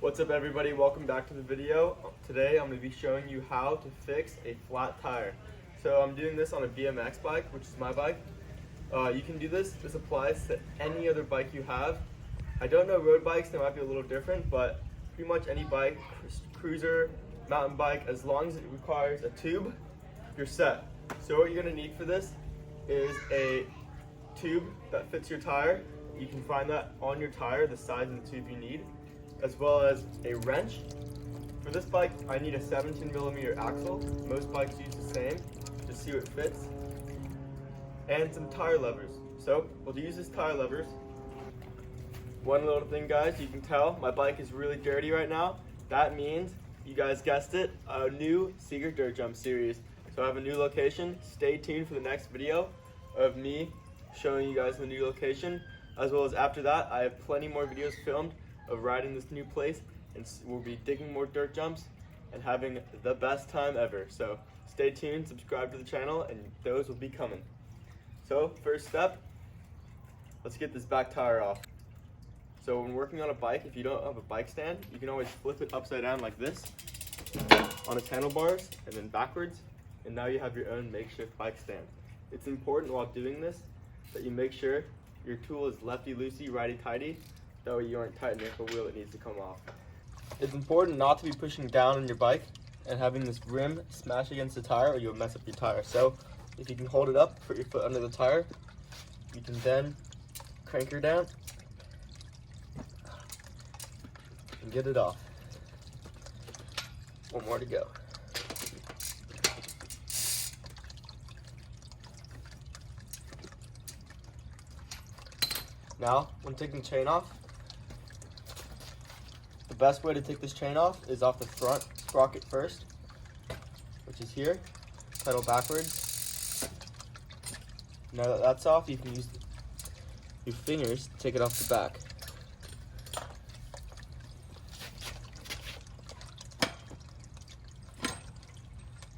What's up everybody, welcome back to the video. Today I'm going to be showing you how to fix a flat tire. So I'm doing this on a BMX bike, which is my bike. You can do this applies to any other bike you have. I don't know road bikes, they might be a little different, but pretty much any bike, cruiser, mountain bike, as long as it requires a tube, you're set. So what you're going to need for this is a tube that fits your tire. You can find that on your tire, the size of the tube you need, as well as a wrench. For this bike, I need a 17mm axle. Most bikes use the same, to see what fits. And some tire levers. So we'll use these tire levers. One little thing, guys, you can tell my bike is really dirty right now. That means, you guys guessed it, a new Secret Dirt Jump series. So I have a new location. Stay tuned for the next video of me showing you guys the new location. As well as after that, I have plenty more videos filmed of riding this new place, and we'll be digging more dirt jumps and having the best time ever. So stay tuned, subscribe to the channel, and those will be coming. So first step, let's get this back tire off. So when working on a bike, if you don't have a bike stand, you can always flip it upside down like this on its handlebars and then backwards, and now you have your own makeshift bike stand. It's important while doing this that you make sure your tool is lefty-loosey, righty-tighty. That way you aren't tightening up a wheel that needs to come off. It's important not to be pushing down on your bike and having this rim smash against the tire, or you'll mess up your tire. So if you can hold it up, put your foot under the tire, you can then crank her down and get it off. One more to go. Now, when taking the chain off, the best way to take this chain off is off the front sprocket first, which is here. Pedal backwards. Now that that's off, you can use your fingers to take it off the back.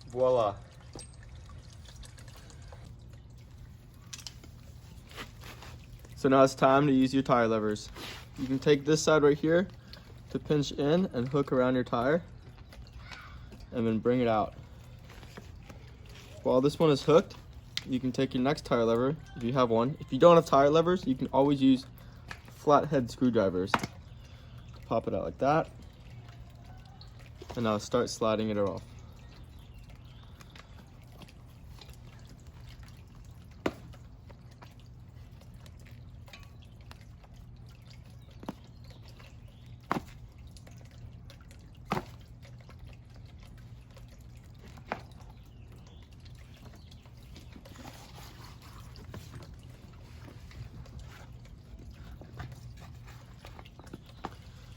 Voila. So now it's time to use your tire levers. You can take this side right here to pinch in and hook around your tire and then bring it out. While this one is hooked, you can take your next tire lever if you have one. If you don't have tire levers, you can always use flathead screwdrivers. Pop it out like that, and now start sliding it off.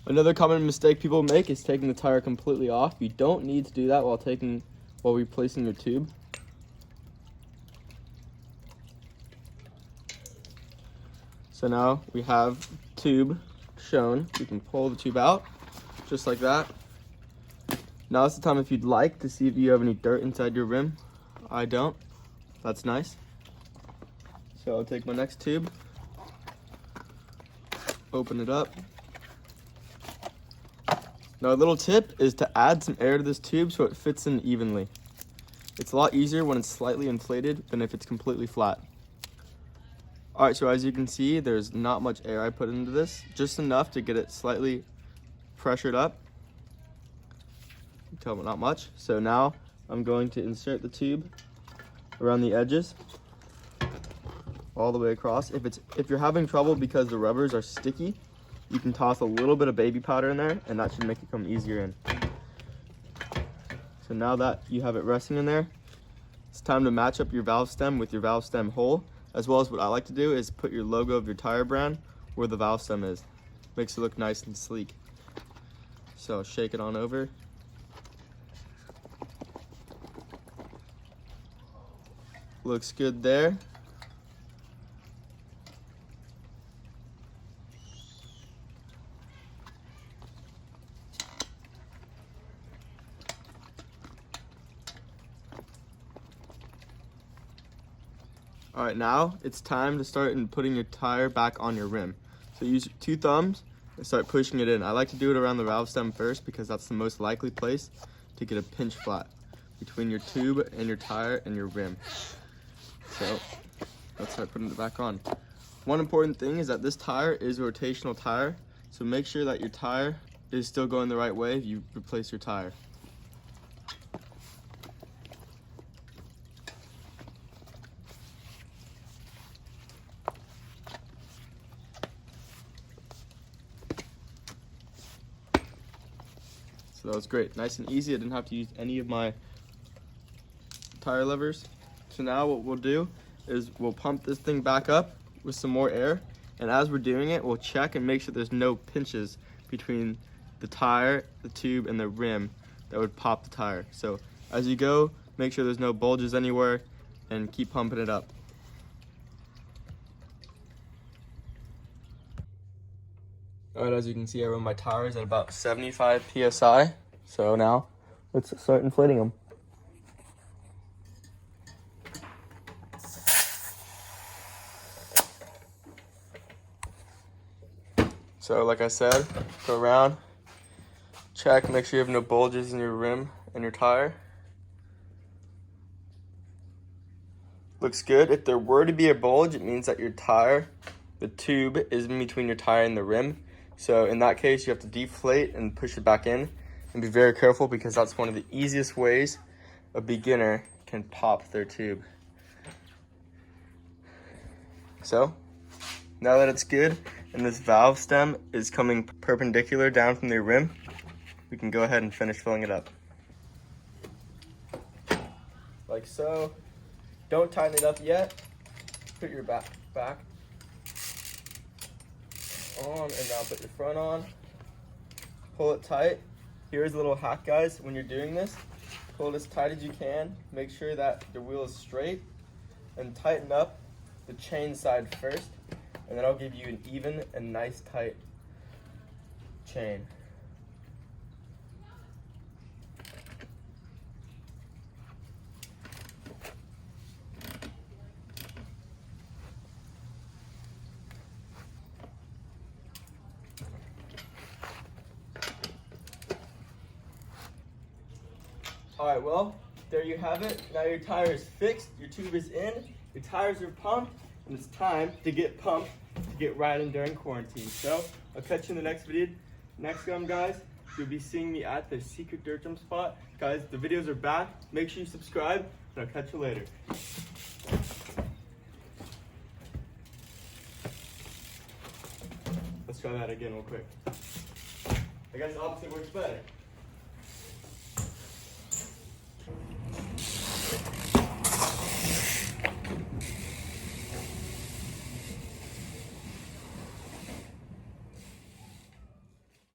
Another common mistake people make is taking the tire completely off. You don't need to do that while replacing your tube. So now we have tube shown. You can pull the tube out just like that. Now is the time if you'd like to see if you have any dirt inside your rim. I don't. That's nice. So I'll take my next tube, open it up. Now a little tip is to add some air to this tube so it fits in evenly. It's a lot easier when it's slightly inflated than if it's completely flat. Alright, so as you can see, there's not much air I put into this, just enough to get it slightly pressured up. You can tell, but not much. So now I'm going to insert the tube around the edges all the way across. If you're having trouble because the rubbers are sticky, you can toss a little bit of baby powder in there, and that should make it come easier in. So now that you have it resting in there, it's time to match up your valve stem with your valve stem hole, as well as what I like to do is put your logo of your tire brand where the valve stem is. Makes it look nice and sleek. So shake it on over. Looks good there. All right, now it's time to start putting your tire back on your rim. So use 2 thumbs and start pushing it in. I like to do it around the valve stem first because that's the most likely place to get a pinch flat between your tube and your tire and your rim. So let's start putting it back on. One important thing is that this tire is a rotational tire, so make sure that your tire is still going the right way if you replace your tire. So that was great, nice and easy. I didn't have to use any of my tire levers. So now what we'll do is we'll pump this thing back up with some more air, and as we're doing it, we'll check and make sure there's no pinches between the tire, the tube, and the rim that would pop the tire. So as you go, make sure there's no bulges anywhere and keep pumping it up. All right, as you can see, I run my tires at about 75 PSI. So now let's start inflating them. So like I said, go around, check, make sure you have no bulges in your rim and your tire. Looks good. If there were to be a bulge, it means that your tire, the tube, is in between your tire and the rim. So in that case, you have to deflate and push it back in, and be very careful because that's one of the easiest ways a beginner can pop their tube. So now that it's good and this valve stem is coming perpendicular down from the rim, we can go ahead and finish filling it up. Like so. Don't tighten it up yet. Put your back on, and now put your front on. Pull it tight. Here's a little hack, guys. When you're doing this, pull it as tight as you can. Make sure that the wheel is straight, and tighten up the chain side first, and then I'll give you an even and nice tight chain. All right, well, there you have it. Now your tire is fixed, your tube is in, your tires are pumped, and it's time to get pumped to get riding during quarantine. So I'll catch you in the next video. Next time, guys, you'll be seeing me at the secret dirt jump spot. Guys, the videos are back. Make sure you subscribe, and I'll catch you later. Let's try that again real quick. I guess the opposite works better.